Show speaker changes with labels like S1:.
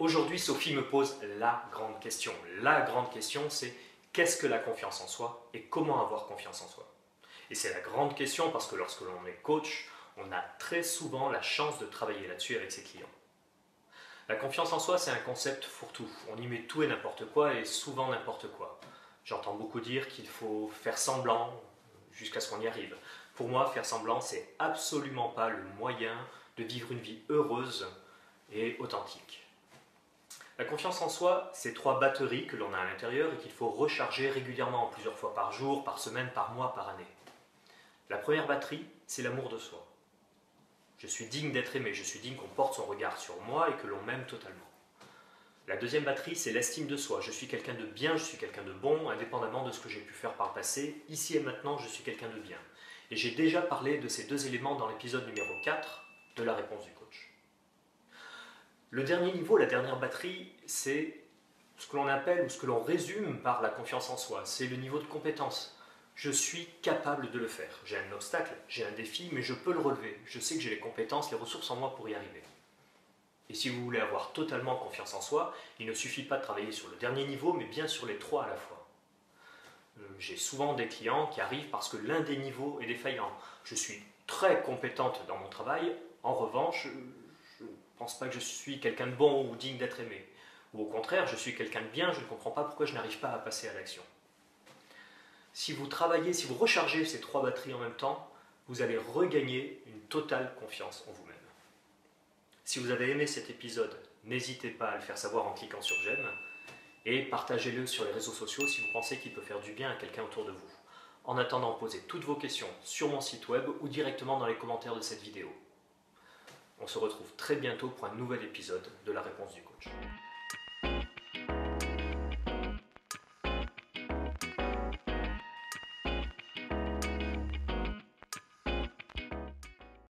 S1: Aujourd'hui, Sophie me pose la grande question. La grande question, c'est qu'est-ce que la confiance en soi et comment avoir confiance en soi? Et c'est la grande question parce que lorsque l'on est coach, on a très souvent la chance de travailler là-dessus avec ses clients. La confiance en soi, c'est un concept fourre-tout. On y met tout et n'importe quoi et souvent n'importe quoi. J'entends beaucoup dire qu'il faut faire semblant jusqu'à ce qu'on y arrive. Pour moi, faire semblant, c'est absolument pas le moyen de vivre une vie heureuse et authentique. La confiance en soi, c'est 3 batteries que l'on a à l'intérieur et qu'il faut recharger régulièrement, plusieurs fois par jour, par semaine, par mois, par année. La première batterie, c'est l'amour de soi. Je suis digne d'être aimé, je suis digne qu'on porte son regard sur moi et que l'on m'aime totalement. La deuxième batterie, c'est l'estime de soi. Je suis quelqu'un de bien, je suis quelqu'un de bon, indépendamment de ce que j'ai pu faire par le passé. Ici et maintenant, je suis quelqu'un de bien. Et j'ai déjà parlé de ces 2 éléments dans l'épisode numéro 4 de la réponse du coach. Le dernier niveau, la dernière batterie, c'est ce que l'on appelle ou ce que l'on résume par la confiance en soi. C'est le niveau de compétence. Je suis capable de le faire. J'ai un obstacle, j'ai un défi, mais je peux le relever. Je sais que j'ai les compétences, les ressources en moi pour y arriver. Et si vous voulez avoir totalement confiance en soi, il ne suffit pas de travailler sur le dernier niveau, mais bien sur les 3 à la fois. J'ai souvent des clients qui arrivent parce que l'un des niveaux est défaillant. Je suis très compétente dans mon travail, en revanche, je ne pense pas que je suis quelqu'un de bon ou digne d'être aimé. Ou au contraire, je suis quelqu'un de bien, je ne comprends pas pourquoi je n'arrive pas à passer à l'action. Si vous travaillez, si vous rechargez ces 3 batteries en même temps, vous allez regagner une totale confiance en vous-même. Si vous avez aimé cet épisode, n'hésitez pas à le faire savoir en cliquant sur j'aime et partagez-le sur les réseaux sociaux si vous pensez qu'il peut faire du bien à quelqu'un autour de vous. En attendant, posez toutes vos questions sur mon site web ou directement dans les commentaires de cette vidéo. On se retrouve très bientôt pour un nouvel épisode de la réponse du coach.